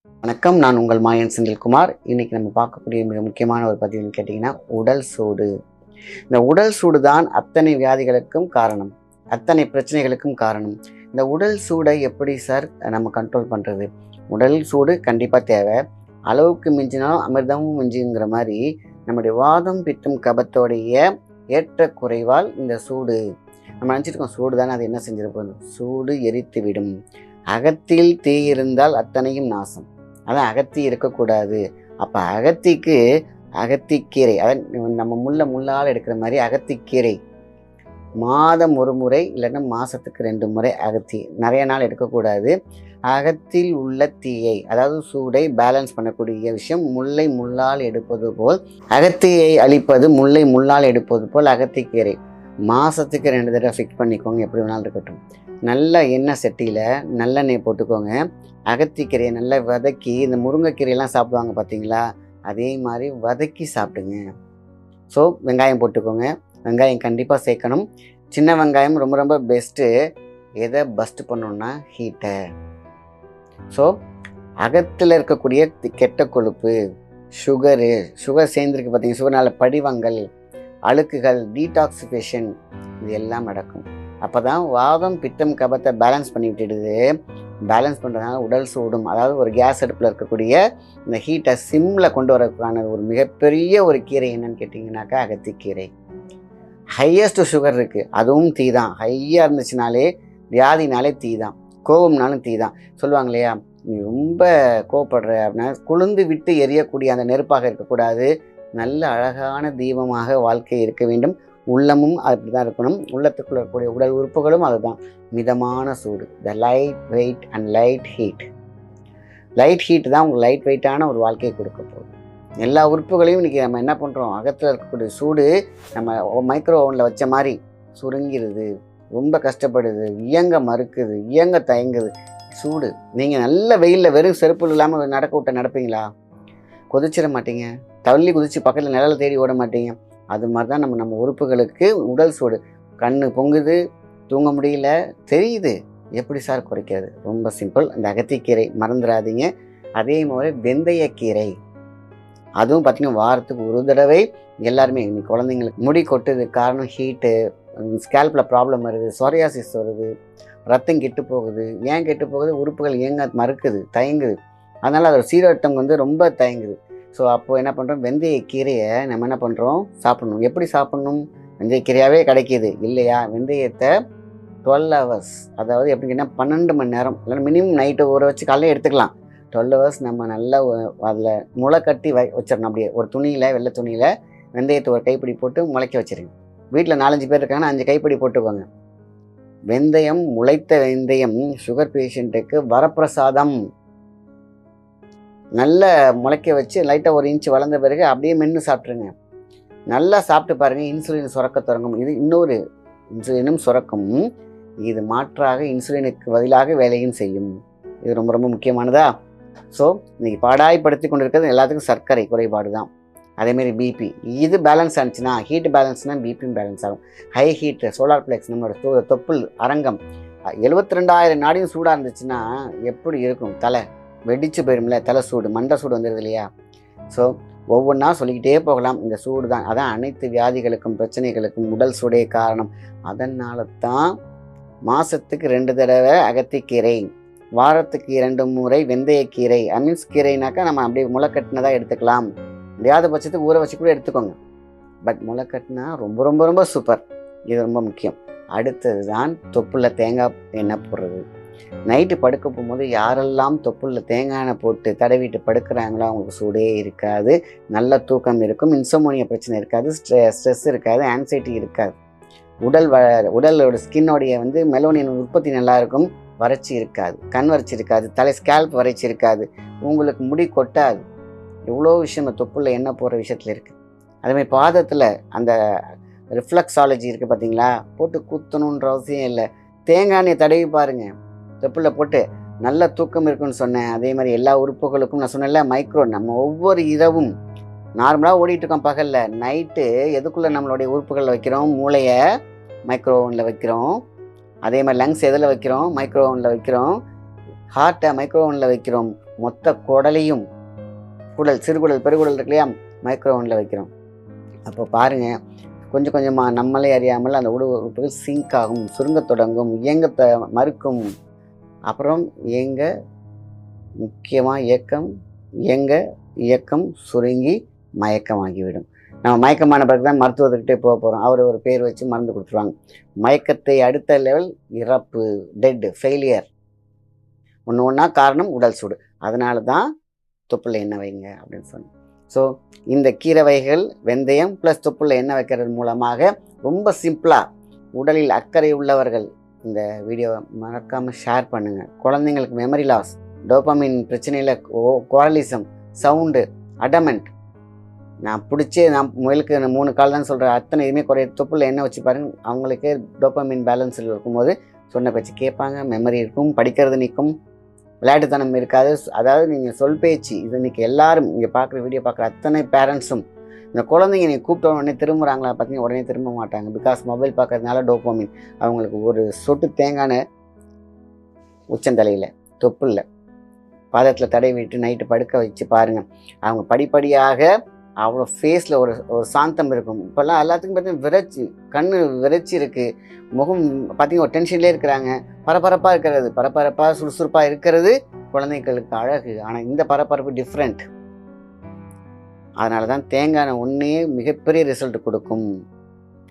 வணக்கம். நான் உங்கள் மாயன் செந்தில்குமார். இன்னைக்கு நம்ம பார்க்கக்கூடிய மிக முக்கியமான ஒரு பதிவுன்னு கேட்டிங்கன்னா, உடல் சூடு. இந்த உடல் சூடு தான் அத்தனை வியாதிகளுக்கும் காரணம். அத்தனை பிரச்சனைகளுக்கும் காரணம். இந்த உடல் சூடை எப்படி சார் நம்ம கண்ட்ரோல் பண்ணுறது? உடல் சூடு கண்டிப்பாக தேவை. அளவுக்கு மிஞ்சினாலும் அமிர்தமும் மிஞ்சுங்கிற மாதிரி நம்முடைய வாதம், பித்தம், கபத்தோடைய ஏற்ற குறைவால் இந்த சூடு நம்ம நினச்சிருக்கோம் சூடு தானே, அது என்ன செஞ்சிருப்போம்? சூடு எரித்து விடும். அகத்தில் தீ இருந்தால் அத்தனையும் நாசம். அதான் அகத்தி இருக்கக்கூடாது. அப்போ அகத்திக்கு அகத்திக்கீரை, அதான் நம்ம முள்ளால் எடுக்கிற மாதிரி அகத்திக்கீரை மாதம் ஒரு முறை இல்லைன்னா மாதத்துக்கு 2 முறை அகத்தி, நிறைய நாள் எடுக்கக்கூடாது. அகத்தில் உள்ள தீயை, அதாவது சூடை பேலன்ஸ் பண்ணக்கூடிய விஷயம். முல்லை முள்ளால் எடுப்பது போல் அகத்தியை அழிப்பது, முல்லை முள்ளால் எடுப்பது போல் அகத்திக்கீரை மாதத்துக்கு 2 தடவை ஃபிக்ஸ் பண்ணிக்கோங்க. எப்படி வேணாலும் இருக்கட்டும். நல்ல எண்ணெய் சட்டியில் நல்லெண்ணெய் போட்டுக்கோங்க. அகத்திக்கீரையை நல்லா வதக்கி, இந்த முருங்கைக்கீரையெல்லாம் சாப்பிடுவாங்க பார்த்தீங்களா, அதே மாதிரி வதக்கி சாப்பிடுங்க. ஸோ வெங்காயம் போட்டுக்கோங்க. வெங்காயம் கண்டிப்பாக சேர்க்கணும். சின்ன வெங்காயம் ரொம்ப ரொம்ப பெஸ்ட்டு. எதை பஸ்ட் பண்ணணுன்னா ஹீட்டை. ஸோ அகத்தில் இருக்கக்கூடிய கெட்ட கொழுப்பு, சுகர் சேர்ந்துருக்கு பார்த்தீங்க, சுகர்னால படிவங்கள், அழுக்குகள், டீடாக்சிஃபிகேஷன், இது எல்லாம் நடக்கும். அப்போ தான் வாதம், பித்தம், கபத்தை பேலன்ஸ் பண்ணி விட்டுடுது. பேலன்ஸ் பண்ணுறதுனால உடல் சூடும், அதாவது ஒரு கேஸ் அடுப்பில் இருக்கக்கூடிய இந்த ஹீட்டை சிம்மில் கொண்டு வரதுக்கான ஒரு மிகப்பெரிய ஒரு கீரை என்னன்னு கேட்டிங்கனாக்கா அகத்திக்கீரை. ஹையஸ்ட் சுகர் இருக்குது, அதுவும் தீ தான். ஹையாக இருந்துச்சுனாலே வியாதினாலே தீ தான். கோபம்னாலும் தீ தான். சொல்லுவாங்க இல்லையா, நீ ரொம்ப கோவப்படுற அப்படின்னா குளிர்ந்து விட்டு எரியக்கூடிய அந்த நெருப்பாக இருக்கக்கூடாது. நல்ல அழகான தீபமாக வாழ்க்கை இருக்க வேண்டும். உள்ளமும் அப்படி தான் இருக்கணும். உள்ளத்துக்குள்ள இருக்கக்கூடிய உடல் உறுப்புகளும் அதுதான். மிதமான சூடு, the light weight and light heat. Light heat தான் உங்களுக்கு லைட் வெயிட்டான ஒரு வாழ்க்கையை கொடுக்க போகுது. எல்லா உறுப்புகளையும் இன்றைக்கி நம்ம என்ன பண்ணுறோம், அகத்தில் இருக்கக்கூடிய சூடு நம்ம மைக்ரோ ஓவனில் வச்ச மாதிரி சுருங்கிடுது, ரொம்ப கஷ்டப்படுது, இயங்க மறுக்குது, இயங்க தயங்குது. சூடு. நீங்கள் நல்ல வெயிலில் வெறும் செருப்பு இல்லாமல் நடப்பீங்களா? கொதிச்சிட மாட்டீங்க. தள்ளி குதிச்சு பக்கத்தில் நிழலை தேடி ஓட மாட்டீங்க. அது மாதிரி தான் நம்ம உறுப்புகளுக்கு உடல் சூடு. கண்ணு பொங்குது, தூங்க முடியல, தெரியுது. எப்படி சார் குறைக்கிறது? ரொம்ப சிம்பிள். இந்த அகத்திக்கீரை மறந்துடாதீங்க. அதே மாதிரி வெந்தயக்கீரை, அதுவும் பார்த்திங்கன்னா வாரத்துக்கு ஒரு தடவை எல்லாருமே. இன்னைக்கு குழந்தைங்களுக்கு முடி கொட்டுது, காரணம் ஹீட்டு, ஸ்கேல்பில் ப்ராப்ளம் வருது, சொரியாசிஸ் வருது, ரத்தம் கெட்டு போகுது. ஏன் கெட்டு போகுது? உறுப்புகள் இயங்க மறுக்குது, தயங்குது. அதனால் அதோட சீரோட்டம் ரொம்ப தயங்குது. ஸோ அப்போது என்ன பண்ணுறோம், வெந்தயக்கீரையை நம்ம என்ன பண்ணுறோம், சாப்பிடணும். எப்படி சாப்பிட்ணும்? வெந்தயக்கீரையாகவே கிடைக்கிது இல்லையா? வெந்தயத்தை 12 hours, அதாவது எப்படின்னா 12 மணி நேரம், இல்லைன்னா மினிமம் நைட்டு ஊற வச்சு காலையில் எடுத்துக்கலாம். 12 hours நம்ம நல்லா அதில் முளை கட்டி வச்சிடணும். அப்படியே ஒரு துணியில், வெள்ளை துணியில் வெந்தயத்தை ஒரு கைப்பிடி போட்டு முளைக்க வச்சிருங்க. வீட்டில் 4-5 பேர் இருக்காங்கன்னா 5 கைப்பிடி போட்டுக்கோங்க. வெந்தயம், முளைத்த வெந்தயம் சுகர் பேஷண்ட்டுக்கு வரப்பிரசாதம். நல்லா முளைக்க வச்சு லைட்டாக 1 inch வளர்ந்த பிறகு அப்படியே மென்று சாப்பிட்ருங்க. நல்லா சாப்பிட்டு பாருங்கள், இன்சுலின் சுரக்க தொடங்கும். இது இன்னொரு இன்சுலினும் சுரக்கும். இது மாற்றாக இன்சுலினுக்கு பதிலாக வேலையும் செய்யும். இது ரொம்ப ரொம்ப முக்கியமானதா. ஸோ இன்றைக்கி பாடாய்படுத்தி கொண்டு இருக்கிறது எல்லாத்துக்கும் சர்க்கரை குறைபாடு தான். அதேமாரி பிபி, இது பேலன்ஸ் ஆனிச்சுன்னா, ஹீட் பேலன்ஸ்னால் பிபியும் பேலன்ஸ் ஆகும். ஹை ஹீட்டு, சோலார் பிளெக்ஸ், நம்மளோட தொப்புள் அரங்கம் 72,000 நாடியும் சூடாக இருந்துச்சுன்னா எப்படி இருக்கும்? தலை வெடிச்சு போயிடும்ல, தலை சூடு, மண்டை சூடு வந்துடுது இல்லையா? ஸோ ஒவ்வொன்றா சொல்லிக்கிட்டே போகலாம். இந்த சூடு தான், அதான் அனைத்து வியாதிகளுக்கும் பிரச்சனைகளுக்கும் உடல் சூடே காரணம். அதனால தான் மாதத்துக்கு 2 தடவை அகத்திக்கீரை, வாரத்துக்கு 2 முறை வெந்தயக்கீரை. மீன்ஸ் கீரைனாக்கா நம்ம அப்படியே முளைக்கட்டினதாக எடுத்துக்கலாம். முடியாத பட்சத்துக்கு ஊற வச்சு கூட எடுத்துக்கோங்க. பட் முளைக்கட்டினா ரொம்ப ரொம்ப ரொம்ப சூப்பர். இது ரொம்ப முக்கியம். அடுத்தது தான் தொப்புள்ள தேங்காய் எண்ணெய் போடுறது. நைட்டு படுக்க போகும்போது யாரெல்லாம் தொப்புள்ள தேங்காய் எண்ணெய் போட்டு தடவிட்டு படுக்கிறாங்களோ அவங்களுக்கு சூடே இருக்காது, நல்ல தூக்கம் இருக்கும், இன்சோமோனியா பிரச்சனை இருக்காது, ஸ்ட்ரெஸ் இருக்காது, ஆன்சைட்டி இருக்காது. உடலோட ஸ்கின்னோடைய மெலோனின் உற்பத்தி நல்லா இருக்கும், வறட்சி இருக்காது, கண் வறட்சி இருக்காது, தலை ஸ்கேல்ப் வறட்சி இருக்காது, உங்களுக்கு முடி கொட்டாது. எவ்வளோ விஷயம் தொப்புள்ள எண்ணெய் போடுற விஷயத்தில் இருக்குது. அதேமாதிரி பாதத்தில் அந்த ரிஃப்ளெக்ஸாலஜி இருக்குது பார்த்தீங்களா, போட்டு குத்தணுன்ற அவசியம் இல்லை. தேங்காய் எண்ணெய் தடவி பாருங்கள், தொப்புள்ள போட்டு நல்ல தூக்கம் இருக்குன்னு சொன்னேன். அதே மாதிரி எல்லா உறுப்புகளுக்கும் நான் சொன்னேன்ல, மைக்ரோ, நம்ம ஒவ்வொரு இரவும் நார்மலாக ஓடிட்டுருக்கோம் பகலில். நைட்டு எதுக்குள்ளே நம்மளுடைய உறுப்புகளில் வைக்கிறோம்? மூளையை மைக்ரோ ஓவனில் வைக்கிறோம். அதே மாதிரி லங்ஸ் எதில் வைக்கிறோம்? மைக்ரோ ஓவனில் வைக்கிறோம். ஹார்ட்டை மைக்ரோ ஓவனில் வைக்கிறோம். மொத்த குடலையும் சிறுகுடல் பெருகுடல் இருக்கு இல்லையா, மைக்ரோவனில் வைக்கிறோம். அப்போ பாருங்கள், கொஞ்சம் கொஞ்சமாக நம்மளே அறியாமல் அந்த உறுப்புகள் சிங்க் ஆகும், சுருங்க தொடங்கும், இயங்க மறுக்கும். அப்புறம் இயக்கம் சுருங்கி மயக்கமாகிவிடும். நம்ம மயக்கமான பிறகு தான் மருத்துவர்கிட்டே போக போகிறோம். அவர் ஒரு பேர் வச்சு மருந்து கொடுத்துருவாங்க. மயக்கத்தை அடுத்த லெவல் இறப்பு, டெட், ஃபெயிலியர். ஒன்றா காரணம் உடல் சூடு. அதனால தான் தொப்புளில் எண்ணெய் வைங்க அப்படின்னு சொன்னேன். ஸோ இந்த கீரை வகைகள், வெந்தயம் ப்ளஸ் தொப்புளில் எண்ணெய் வைக்கிறது மூலமாக ரொம்ப சிம்பிளாக, உடலில் அக்கறை உள்ளவர்கள் இந்த வீடியோவை மறக்காமல் ஷேர் பண்ணுங்கள். குழந்தைங்களுக்கு மெமரி லாஸ், டோபமின் பிரச்சனையில், குவாலிசம், சவுண்டு, அடமெண்ட், நான் முயலுக்கு 3 கால் தான் சொல்கிறேன், அத்தனை இதுவுமே குறைய தொப்புளில் எண்ணெய் வச்சு பாருங்க. அவங்களுக்கு டோபமின் பேலன்ஸில் இருக்கும்போது சொன்ன பேச்சு கேட்பாங்க, மெமரி இருக்கும், படிக்கிறது நிற்கும், விளையாட்டுத்தனம் இருக்காது. அதாவது நீங்கள் சொல் பேச்சு, இது இன்றைக்கி எல்லாரும் இங்கே வீடியோ பார்க்குற அத்தனை பேரண்ட்ஸும், இந்த குழந்தைங்க நீங்கள் கூப்பிட்ட உடனே திரும்புகிறாங்களா பார்த்தீங்கன்னா உடனே திரும்ப மாட்டாங்க. பிகாஸ் மொபைல் பார்க்கறதுனால டோபமின் அவங்களுக்கு ஒரு சொட்டு தேங்கான உச்சந்தலையில் தொப்புளில் பாதத்தில் தடை விட்டு நைட்டு படுக்க வச்சு பாருங்கள். அவங்க படிப்படியாக அவ்வளோ ஃபேஸில் ஒரு சாந்தம் இருக்கும். இப்போல்லாம் எல்லாத்துக்கும் பார்த்தீங்கன்னா கண்ணு விரைச்சி இருக்குது, முகம் பார்த்திங்கன்னா ஒரு டென்ஷன்லேயே இருக்கிறாங்க. பரபரப்பாக சுறுசுறுப்பாக இருக்கிறது குழந்தைகளுக்கு அழகு. ஆனால் இந்த பரபரப்பு டிஃப்ரெண்ட். அதனால தான் தேங்காய் எண்ணெய் ஒன்றே மிகப்பெரிய ரிசல்ட் கொடுக்கும்.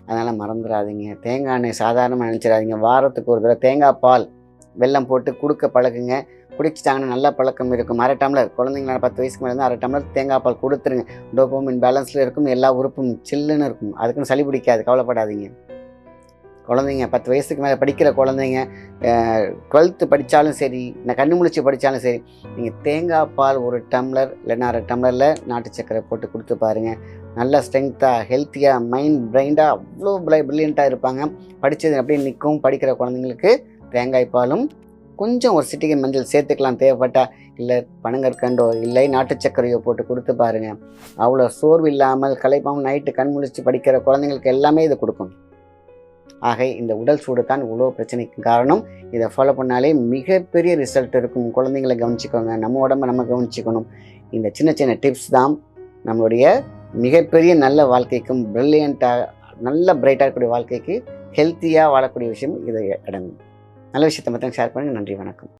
அதனால் மறந்துடாதீங்க. தேங்காய் எண்ணெய் சாதாரணமாக நினச்சிடாதீங்க. வாரத்துக்கு ஒரு தடவை தேங்காய் பால் வெல்லம் போட்டு கொடுக்க பழகுங்க. குடிச்சிட்டாங்கன்னா நல்ல பழக்கம் இருக்கும். 1/2 டம்ளர், குழந்தைங்கள 10 வயசுக்கு மேலே 1/2 டம்ளர் தேங்காய் பால் கொடுத்துருங்க. டோபமின் பேலன்ஸில் இருக்கும், எல்லா உறுப்பும் சில்லுன்னு இருக்கும். அதுக்குன்னு சளி பிடிக்காது, கவலைப்படாதீங்க. குழந்தைங்க 10 வயசுக்கு மேலே படிக்கிற குழந்தைங்க 12th படித்தாலும் சரி, நான் கண்ணு முழிச்சு படித்தாலும் சரி, நீங்கள் தேங்காய் பால் 1 டம்ளர் இல்லைன்னா 1/2 டம்ளரில் நாட்டு சக்கரை போட்டு கொடுத்து பாருங்கள். நல்லா ஸ்ட்ரென்த்தாக, ஹெல்த்தியாக, மைண்ட் பிரைண்டாக அவ்வளோ ப்ரில்லியண்ட்டாக இருப்பாங்க. படித்தது அப்படியே நிற்கும். படிக்கிற குழந்தைங்களுக்கு தேங்காய் பாலும் கொஞ்சம் ஒரு சிட்டிகை மஞ்சள் சேர்த்துக்கலாம் தேவைப்பட்டா, இல்லை பனங்கற்கண்டோ இல்லை நாட்டு சர்க்கரையோ போட்டு கொடுத்து பாருங்கள். அவ்வளோ சோர்வு இல்லாமல் களைப்பாமல் நைட்டு கண் முழிச்சு படிக்கிற குழந்தைங்களுக்கு எல்லாமே இதை கொடுக்கும். ஆக இந்த உடல் சூடு தான் இவ்வளோ பிரச்சனைக்கு காரணம். இதை ஃபாலோ பண்ணாலே மிகப்பெரிய ரிசல்ட் இருக்கும். குழந்தைங்களை கவனிச்சிக்கோங்க, நம்ம உடம்பை நம்ம கவனிச்சிக்கணும். இந்த சின்ன சின்ன டிப்ஸ் தான் நம்மளுடைய மிகப்பெரிய நல்ல வாழ்க்கைக்கும், ப்ரில்லியண்ட்டாக நல்ல பிரைட்டாக இருக்கக்கூடிய வாழ்க்கைக்கு, ஹெல்த்தியாக வாழக்கூடிய விஷயம் இதை அடங்கும். நல்ல விஷயத்தை மட்டும் ஷேர் பண்ணுங்கள். நன்றி, வணக்கம்.